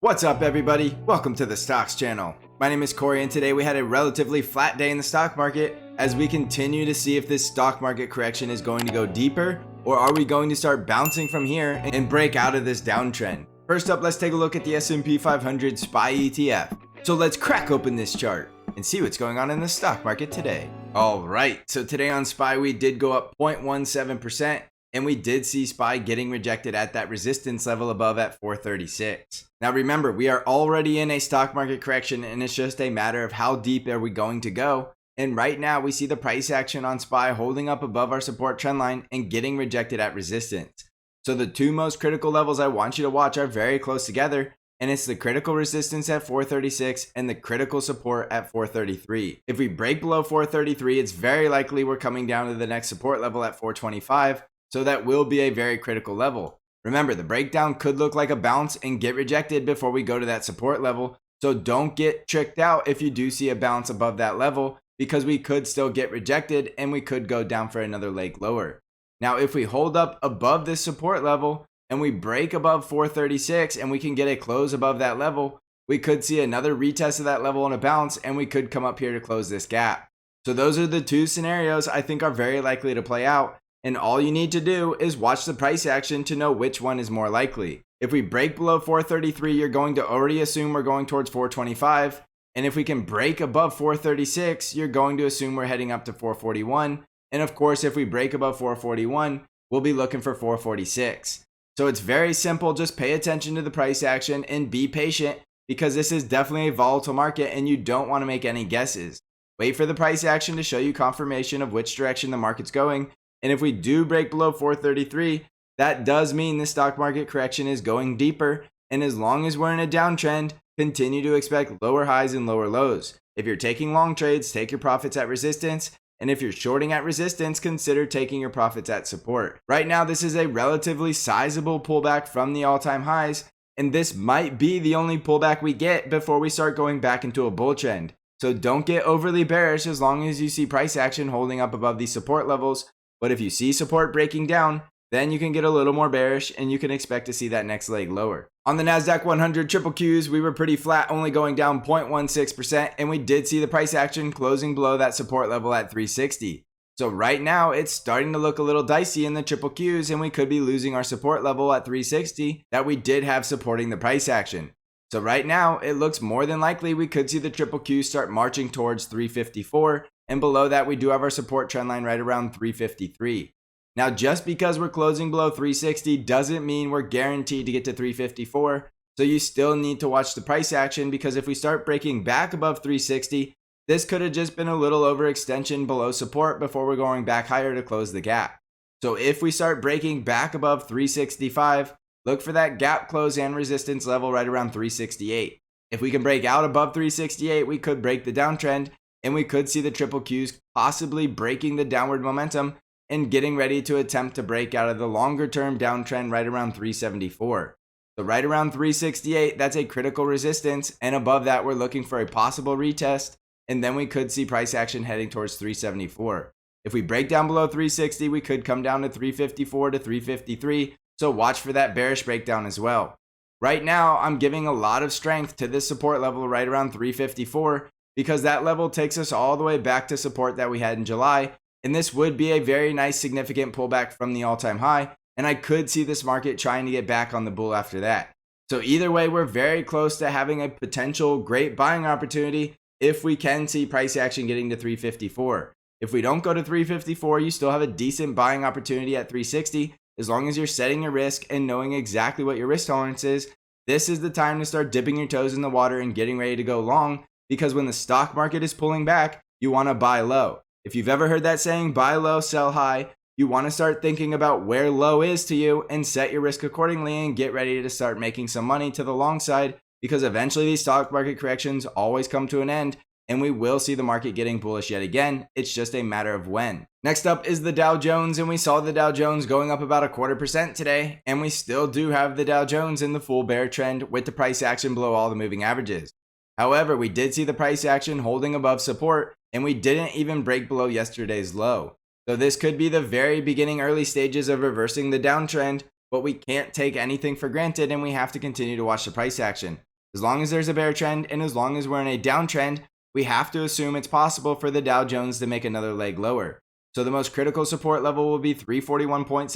What's up everybody? Welcome to the Stocks channel. My name is Corey and today we had a relatively flat day in the stock market as we continue to see if this stock market correction is going to go deeper or are we going to start bouncing from here and break out of this downtrend. First up, let's take a look at the S&P 500 SPY ETF. So let's crack open this chart and see what's going on in the stock market today. Alright, so today on SPY we did go up 0.17%. And we did see SPY getting rejected at that resistance level above at 436. Now remember, we are already in a stock market correction and it's just a matter of how deep are we going to go. And right now we see the price action on SPY holding up above our support trend line and getting rejected at resistance. So the two most critical levels I want you to watch are very close together. And it's the critical resistance at 436 and the critical support at 433. If we break below 433, it's very likely we're coming down to the next support level at 425. So that will be a very critical level. Remember, the breakdown could look like a bounce and get rejected before we go to that support level. So don't get tricked out if you do see a bounce above that level because we could still get rejected and we could go down for another leg lower. Now, if we hold up above this support level and we break above 436 and we can get a close above that level, we could see another retest of that level and a bounce and we could come up here to close this gap. So those are the two scenarios I think are very likely to play out. And all you need to do is watch the price action to know which one is more likely. If we break below 433, you're going to already assume we're going towards 425. And if we can break above 436, you're going to assume we're heading up to 441. And of course, if we break above 441, we'll be looking for 446. So it's very simple. Just pay attention to the price action and be patient because this is definitely a volatile market and you don't want to make any guesses. Wait for the price action to show you confirmation of which direction the market's going. And if we do break below 433, that does mean the stock market correction is going deeper. And as long as we're in a downtrend, continue to expect lower highs and lower lows. If you're taking long trades, take your profits at resistance. And if you're shorting at resistance, consider taking your profits at support. Right now, this is a relatively sizable pullback from the all-time highs. And this might be the only pullback we get before we start going back into a bull trend. So don't get overly bearish as long as you see price action holding up above these support levels. But if you see support breaking down, then you can get a little more bearish and you can expect to see that next leg lower. On the NASDAQ 100 triple Qs, we were pretty flat, only going down 0.16%, and we did see the price action closing below that support level at 360. So right now, it's starting to look a little dicey in the triple Qs, and we could be losing our support level at 360 that we did have supporting the price action. So right now, it looks more than likely we could see the triple Qs start marching towards 354. And below that, we do have our support trend line right around 353. Now, just because we're closing below 360 doesn't mean we're guaranteed to get to 354. So you still need to watch the price action because if we start breaking back above 360, this could have just been a little overextension below support before we're going back higher to close the gap. So if we start breaking back above 365, look for that gap close and resistance level right around 368. If we can break out above 368, we could break the downtrend. And we could see the triple Qs possibly breaking the downward momentum and getting ready to attempt to break out of the longer term downtrend right around 374. So right around 368, that's a critical resistance. And above that, we're looking for a possible retest. And then we could see price action heading towards 374. If we break down below 360, we could come down to 354 to 353. So watch for that bearish breakdown as well. Right now, I'm giving a lot of strength to this support level right around 354. Because that level takes us all the way back to support that we had in July. And this would be a very nice significant pullback from the all-time high. And I could see this market trying to get back on the bull after that. So either way, we're very close to having a potential great buying opportunity if we can see price action getting to 354. If we don't go to 354, you still have a decent buying opportunity at 360. As long as you're setting your risk and knowing exactly what your risk tolerance is, this is the time to start dipping your toes in the water and getting ready to go long. Because when the stock market is pulling back, you want to buy low. If you've ever heard that saying, buy low, sell high, you want to start thinking about where low is to you and set your risk accordingly and get ready to start making some money to the long side because eventually these stock market corrections always come to an end and we will see the market getting bullish yet again. It's just a matter of when. Next up is the Dow Jones, and we saw the Dow Jones going up about 0.25% today, and we still do have the Dow Jones in the full bear trend with the price action below all the moving averages. However, we did see the price action holding above support and we didn't even break below yesterday's low. So this could be the very beginning early stages of reversing the downtrend, but we can't take anything for granted and we have to continue to watch the price action. As long as there's a bear trend and as long as we're in a downtrend, we have to assume it's possible for the Dow Jones to make another leg lower. So the most critical support level will be 341.7,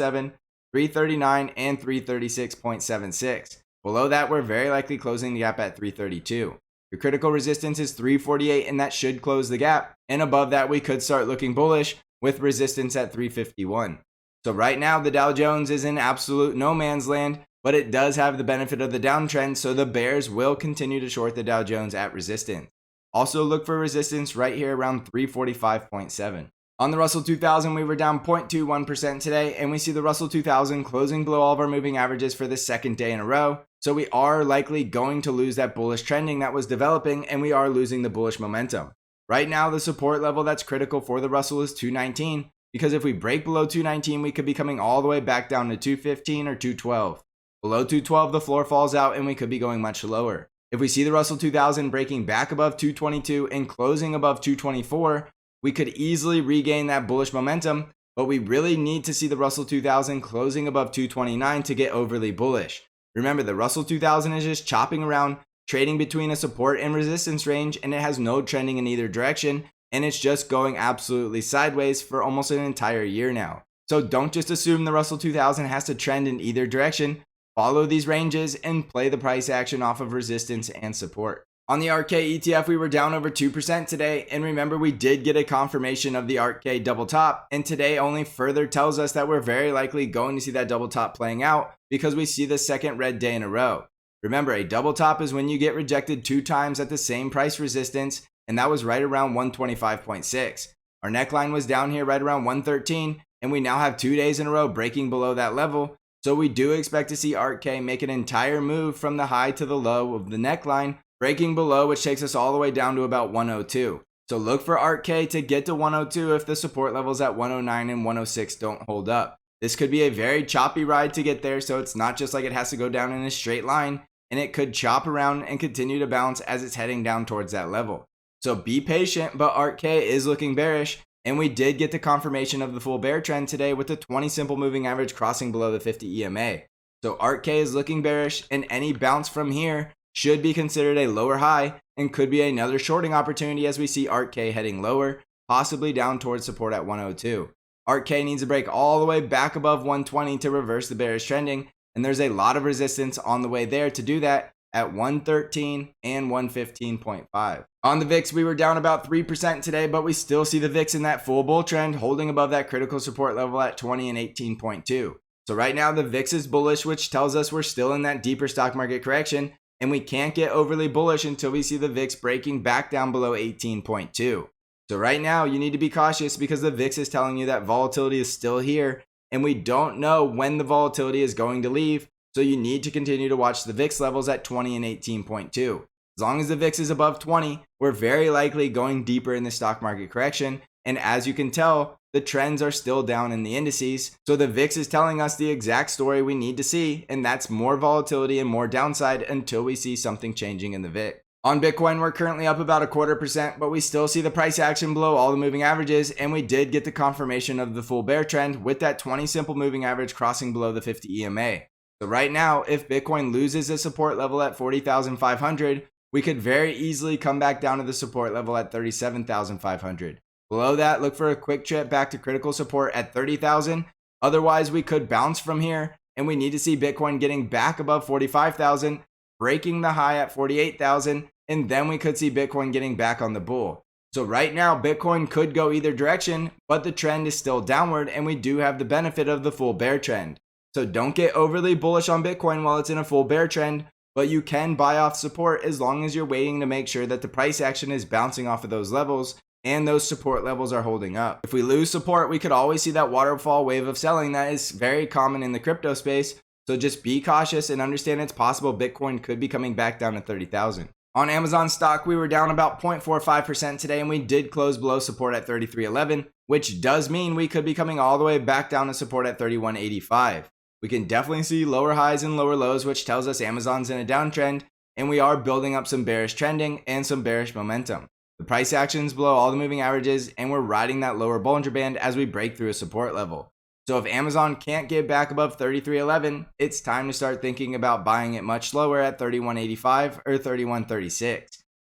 339, and 336.76. Below that, we're very likely closing the gap at 332. Your critical resistance is 348, and that should close the gap. And above that, we could start looking bullish with resistance at 351. So right now, the Dow Jones is in absolute no man's land, but it does have the benefit of the downtrend, so the bears will continue to short the Dow Jones at resistance. Also look for resistance right here around 345.7. On the Russell 2000, we were down 0.21% today, and we see the Russell 2000 closing below all of our moving averages for the second day in a row. So we are likely going to lose that bullish trending that was developing, and we are losing the bullish momentum. Right now, the support level that's critical for the Russell is 219, because if we break below 219, we could be coming all the way back down to 215 or 212. Below 212, the floor falls out, and we could be going much lower. If we see the Russell 2000 breaking back above 222 and closing above 224, we could easily regain that bullish momentum, but we really need to see the Russell 2000 closing above 229 to get overly bullish. Remember, the Russell 2000 is just chopping around, trading between a support and resistance range, and it has no trending in either direction, and it's just going absolutely sideways for almost an entire year now. So don't just assume the Russell 2000 has to trend in either direction. Follow these ranges and play the price action off of resistance and support. On the ARKK ETF, we were down over 2% today, and remember, we did get a confirmation of the ARKK double top, and today only further tells us that we're very likely going to see that double top playing out because we see the second red day in a row. Remember, a double top is when you get rejected 2 times at the same price resistance, and that was right around 125.6. Our neckline was down here right around 113, and we now have 2 days in a row breaking below that level. So we do expect to see ARKK make an entire move from the high to the low of the neckline, breaking below, which takes us all the way down to about 102. So look for ARKK to get to 102 if the support levels at 109 and 106 don't hold up. This could be a very choppy ride to get there, so it's not just like it has to go down in a straight line, and it could chop around and continue to bounce as it's heading down towards that level. So be patient, but ARKK is looking bearish, and we did get the confirmation of the full bear trend today with the 20 simple moving average crossing below the 50 EMA. So ARKK is looking bearish, and any bounce from here should be considered a lower high and could be another shorting opportunity as we see ARKK heading lower, possibly down towards support at 102. ARKK needs to break all the way back above 120 to reverse the bearish trending, and there's a lot of resistance on the way there to do that at 113 and 115.5. On the VIX, we were down about 3% today, but we still see the VIX in that full bull trend holding above that critical support level at 20 and 18.2. So right now the VIX is bullish, which tells us we're still in that deeper stock market correction, and we can't get overly bullish until we see the VIX breaking back down below 18.2. So right now you need to be cautious because the VIX is telling you that volatility is still here, and we don't know when the volatility is going to leave. So you need to continue to watch the VIX levels at 20 and 18.2. As long as the VIX is above 20, we're very likely going deeper in the stock market correction. And as you can tell, the trends are still down in the indices. So the VIX is telling us the exact story we need to see, and that's more volatility and more downside until we see something changing in the VIX. On Bitcoin, we're currently up about 0.25%, but we still see the price action below all the moving averages, and we did get the confirmation of the full bear trend with that 20 simple moving average crossing below the 50 EMA. So right now, if Bitcoin loses the support level at 40,500, we could very easily come back down to the support level at 37,500. Below that, look for a quick trip back to critical support at 30,000. Otherwise, we could bounce from here, and we need to see Bitcoin getting back above 45,000, breaking the high at 48,000, and then we could see Bitcoin getting back on the bull. So right now, Bitcoin could go either direction, but the trend is still downward, and we do have the benefit of the full bear trend. So don't get overly bullish on Bitcoin while it's in a full bear trend, but you can buy off support as long as you're waiting to make sure that the price action is bouncing off of those levels and those support levels are holding up. If we lose support, we could always see that waterfall wave of selling that is very common in the crypto space. So just be cautious and understand it's possible Bitcoin could be coming back down to 30,000. On Amazon stock, we were down about 0.45% today, and we did close below support at 33.11, which does mean we could be coming all the way back down to support at 31.85. We can definitely see lower highs and lower lows, which tells us Amazon's in a downtrend, and we are building up some bearish trending and some bearish momentum. The price action's below all the moving averages, and we're riding that lower Bollinger Band as we break through a support level. So if Amazon can't get back above 33.11, it's time to start thinking about buying it much lower at 31.85 or 31.36.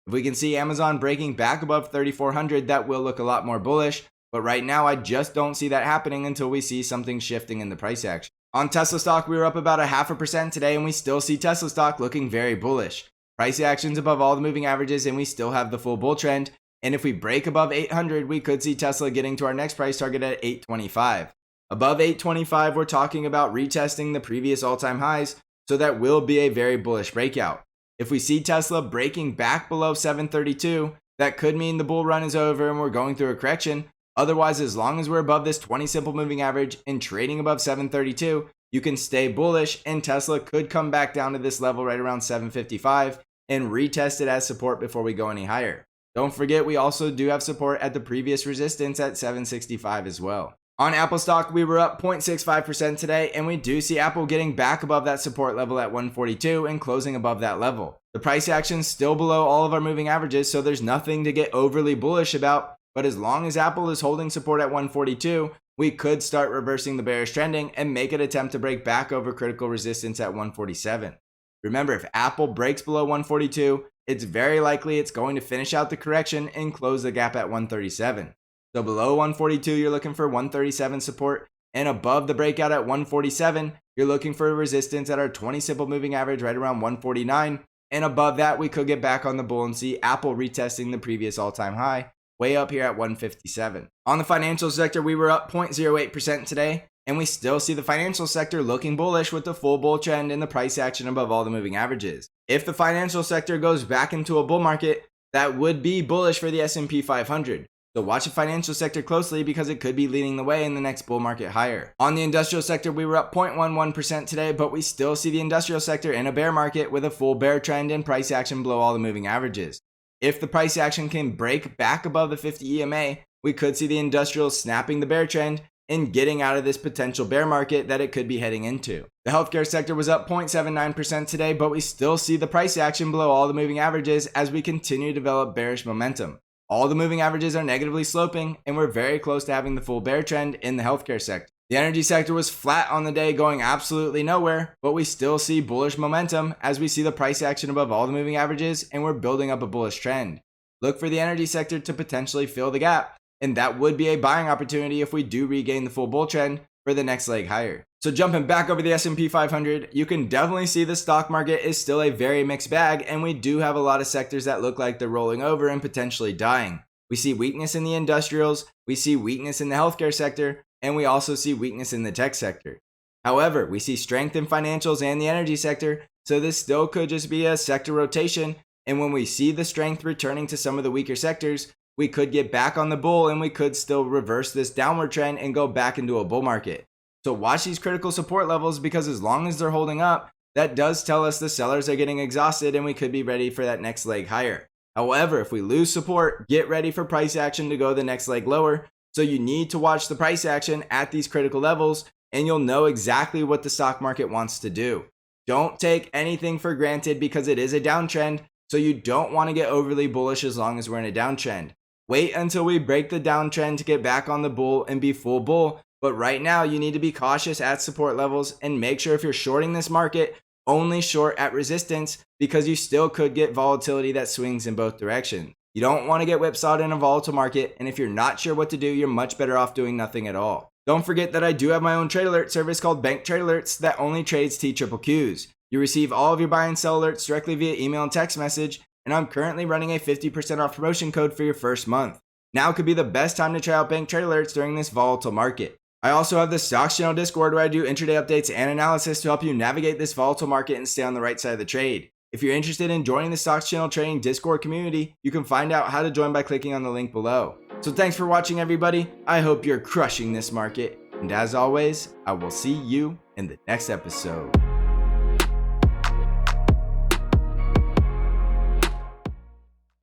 If we can see Amazon breaking back above 3400, that will look a lot more bullish, but right now I just don't see that happening until we see something shifting in the price action. On Tesla stock, we were up about 0.5% today, and we still see Tesla stock looking very bullish. Price action's above all the moving averages, and we still have the full bull trend. And if we break above 800, we could see Tesla getting to our next price target at 825. Above 825, we're talking about retesting the previous all-time highs, so that will be a very bullish breakout. If we see Tesla breaking back below 732, that could mean the bull run is over and we're going through a correction. Otherwise, as long as we're above this 20 simple moving average and trading above 732, you can stay bullish, and Tesla could come back down to this level right around 755 and retest it as support before we go any higher. Don't forget, we also do have support at the previous resistance at 765 as well. On Apple stock, we were up 0.65% today, and we do see Apple getting back above that support level at 142 and closing above that level. The price action's still below all of our moving averages, so there's nothing to get overly bullish about. But as long as Apple is holding support at 142, we could start reversing the bearish trending and make an attempt to break back over critical resistance at 147. Remember, if Apple breaks below 142, it's very likely it's going to finish out the correction and close the gap at 137. So below 142, you're looking for 137 support, and above the breakout at 147, you're looking for a resistance at our 20 simple moving average right around 149. And above that, we could get back on the bull and see Apple retesting the previous all-time high way up here at 157. On the financial sector, we were up 0.08% today, and we still see the financial sector looking bullish with the full bull trend and the price action above all the moving averages. If the financial sector goes back into a bull market, that would be bullish for the S&P 500. So watch the financial sector closely because it could be leading the way in the next bull market higher. On the industrial sector, we were up 0.11% today, but we still see the industrial sector in a bear market with a full bear trend and price action below all the moving averages. If the price action can break back above the 50 EMA, we could see the industrial snapping the bear trend and getting out of this potential bear market that it could be heading into. The healthcare sector was up 0.79% today, but we still see the price action below all the moving averages as we continue to develop bearish momentum. All the moving averages are negatively sloping, and we're very close to having the full bear trend in the healthcare sector. The energy sector was flat on the day, going absolutely nowhere, but we still see bullish momentum as we see the price action above all the moving averages, and we're building up a bullish trend. Look for the energy sector to potentially fill the gap, and that would be a buying opportunity if we do regain the full bull trend for the next leg higher. So jumping back over the S&P 500, you can definitely see the stock market is still a very mixed bag, and we do have a lot of sectors that look like they're rolling over and potentially dying. We see weakness in the industrials, we see weakness in the healthcare sector, and we also see weakness in the tech sector. However, we see strength in financials and the energy sector, so this still could just be a sector rotation, and when we see the strength returning to some of the weaker sectors, we could get back on the bull and we could still reverse this downward trend and go back into a bull market. So watch these critical support levels, because as long as they're holding up, that does tell us the sellers are getting exhausted and we could be ready for that next leg higher. However, if we lose support, get ready for price action to go the next leg lower. So you need to watch the price action at these critical levels, and you'll know exactly what the stock market wants to do. Don't take anything for granted because it is a downtrend, so you don't want to get overly bullish as long as we're in a downtrend. Wait until we break the downtrend to get back on the bull and be full bull, but right now you need to be cautious at support levels and make sure if you're shorting this market, only short at resistance, because you still could get volatility that swings in both directions. You don't want to get whipsawed in a volatile market, and if you're not sure what to do, you're much better off doing nothing at all. Don't forget that I do have my own trade alert service called BANC Trade Alerts that only trades TQQQs. You receive all of your buy and sell alerts directly via email and text message, and I'm currently running a 50% off promotion code for your first month. Now could be the best time to try out BANC Trade Alerts during this volatile market. I also have the Stocks Channel Discord where I do intraday updates and analysis to help you navigate this volatile market and stay on the right side of the trade. If you're interested in joining the Stocks Channel Trading Discord community, you can find out how to join by clicking on the link below. So thanks for watching, everybody. I hope you're crushing this market. And as always, I will see you in the next episode.